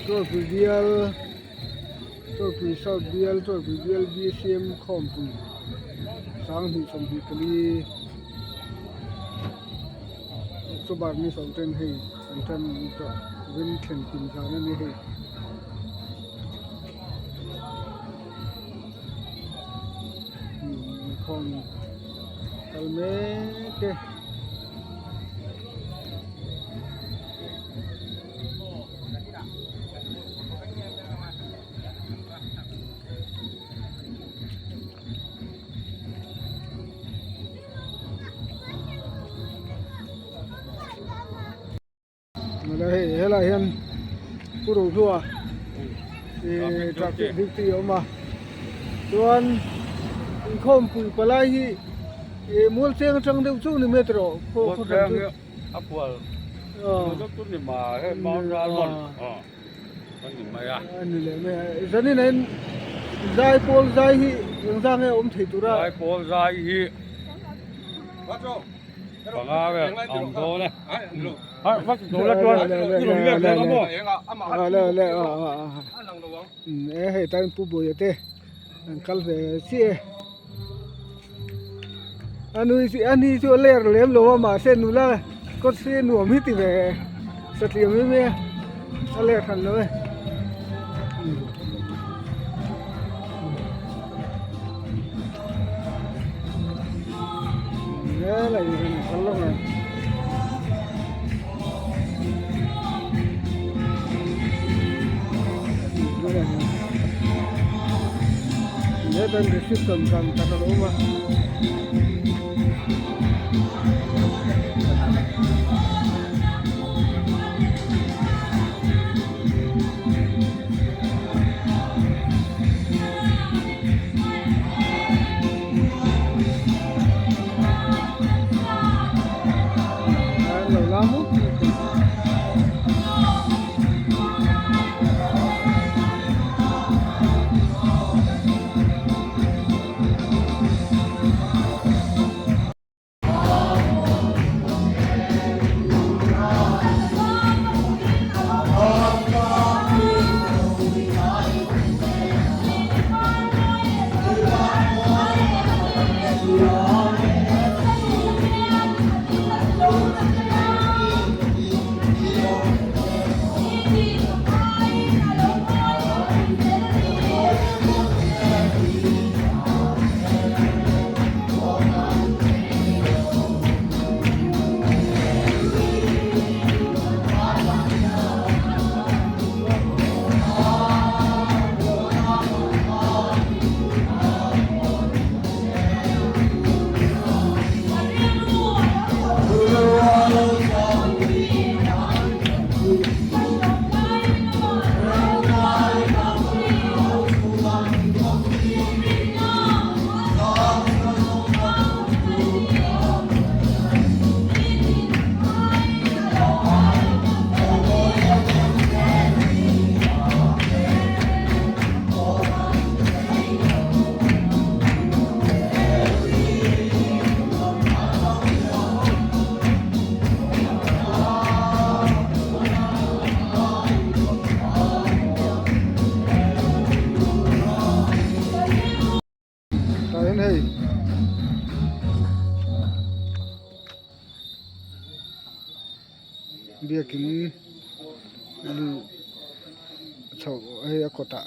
Tôi bị biel tôi bị sao biel tôi bị biel BCM không bị sáng thì xong bị cái số bạc ni xong trên hay trên đó bên khen cùng sáng này hay không kalme ke đây là hiện cô đồ thua thì trạc cái việc gì mà tuan không phụ phải lại thì muốn xem trong đâu chút nữa metro có cái áp quần nó tốt thì mà hay món ra luôn con gì mày à anh này mày giờ này này dài pol dài hi yang sang ấy thấy tụi ra dài pol dài hi bằng áo cái ông số này bắt số là tuần cái đồng nghiệp này có hay tay pu boy te kal về xe anh ấy cho lẻ lém lúa mà sen nula có sen nua mít thì về sạch liềm mới mẹ anh lẻ thằng rồi đấy là gì này con lông này đấy bên cái system cầm ta nó mà lắm này bia kính chậu hay có tạ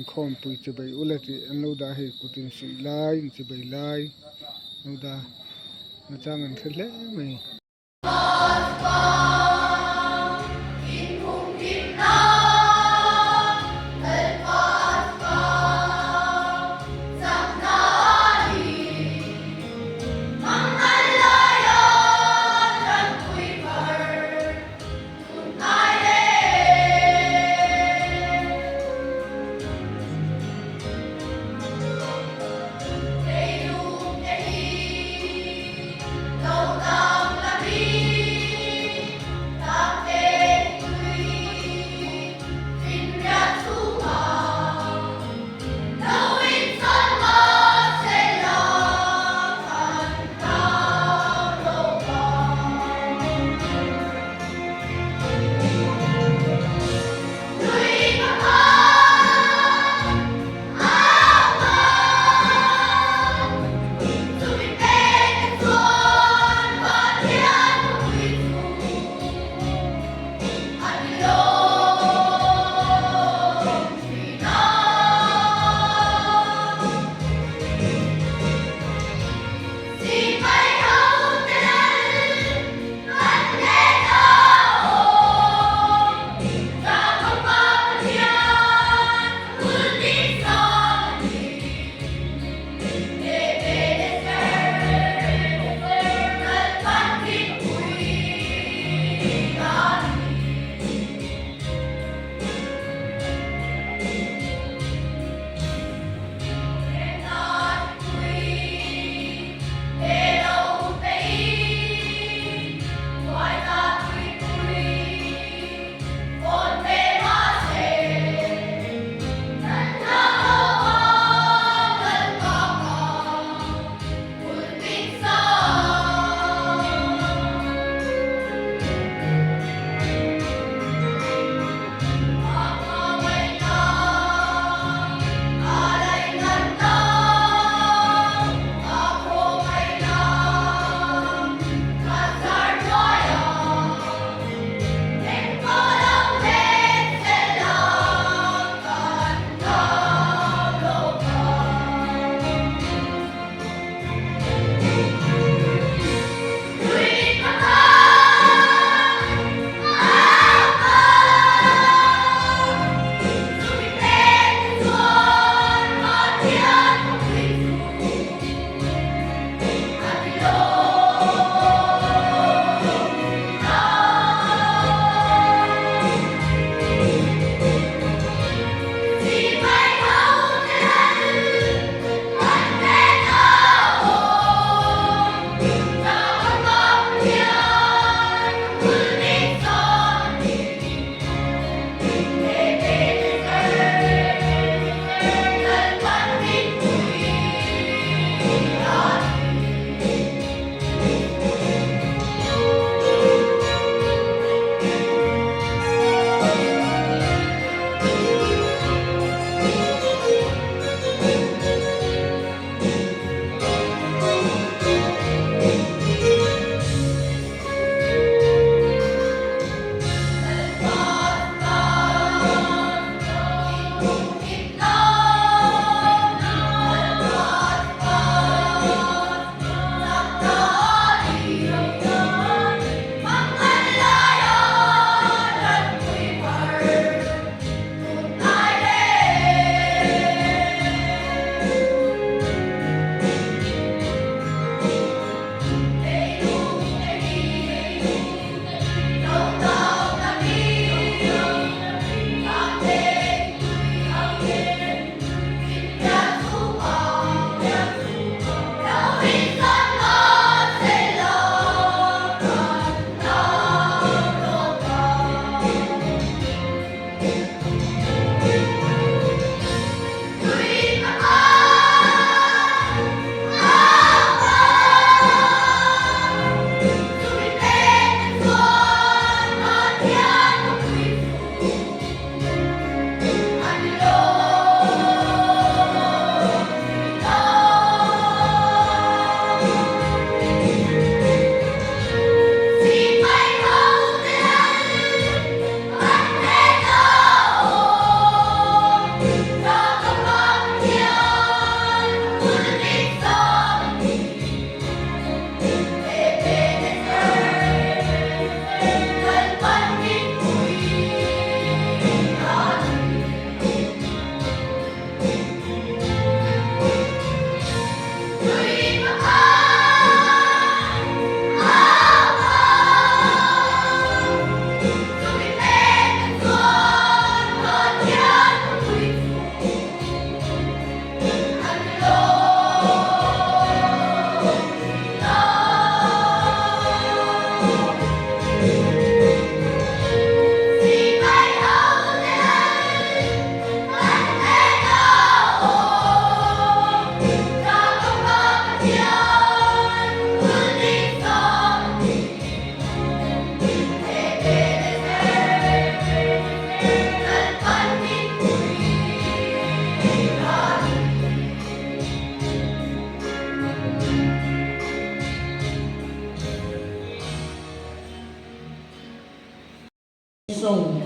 không bụi chỉ bay u lại thì anh lâu đã hay cụ tin sĩ lai chỉ bay lai lâu đã nó trang anh thích lẽ mày Đâu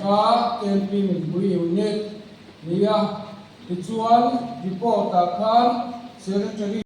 kha camping bui unit nia tichuan report ta khan secretary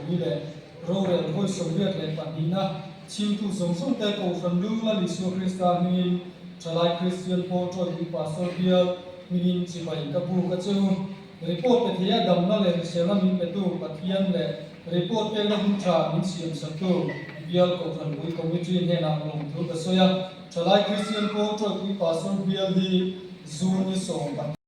นี่แหละเราเรียนห้อยสมเด็จเลยปัจจุบันชิมทุสงสงแต่กูฟันดูละลิสุคริสตานีชลายคริสเตียนโปรโตดิปัสโซเบียมินินสิไปกับบูกัจจูรีพอร์ตเป็นที่ดำนั่นเลยเซลล์มินเป็นตัวปัจจัยเลยรีพอร์ตเป็นนักวิชามินเสียงสักตัวเบียร์กูฟันบุยคอมมิชชั่นเนี่ยนะลงทุนกับโซยาชลายคริสเตียนโปรโตดิปัสโซเบียดีซูนิสองปัจ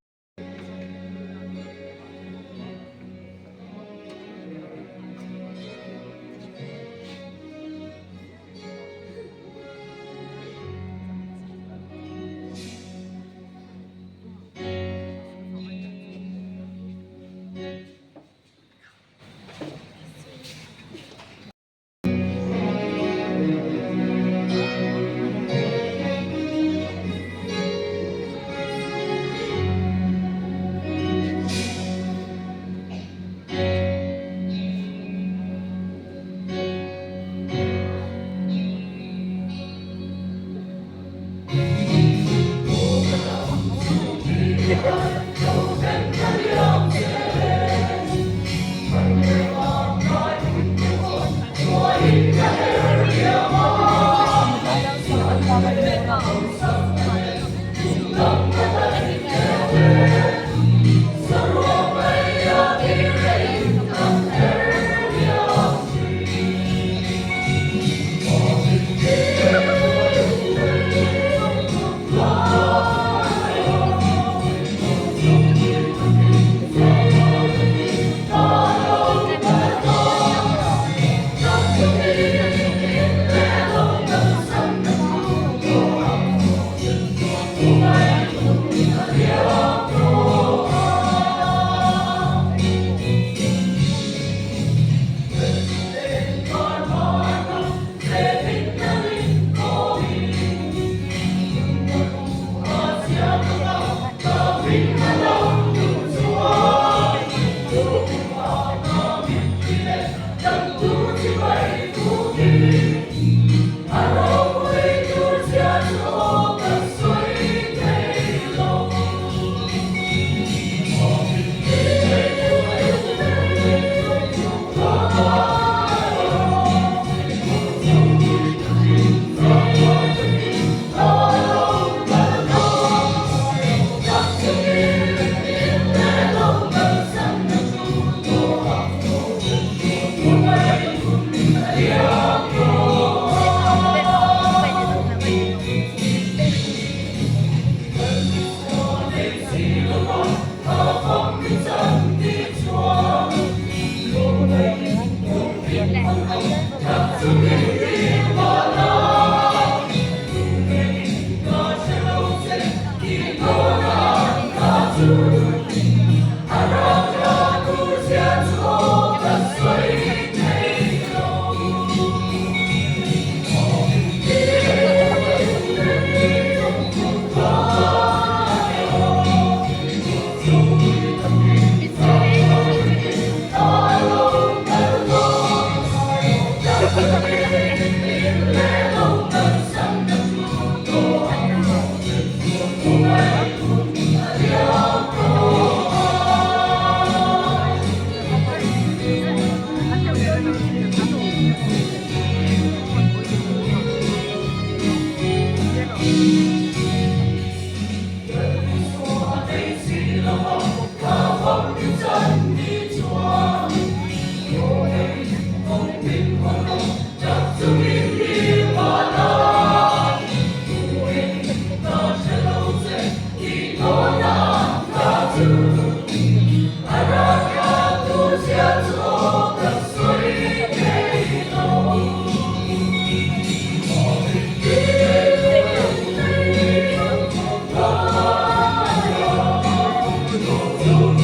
Thank you.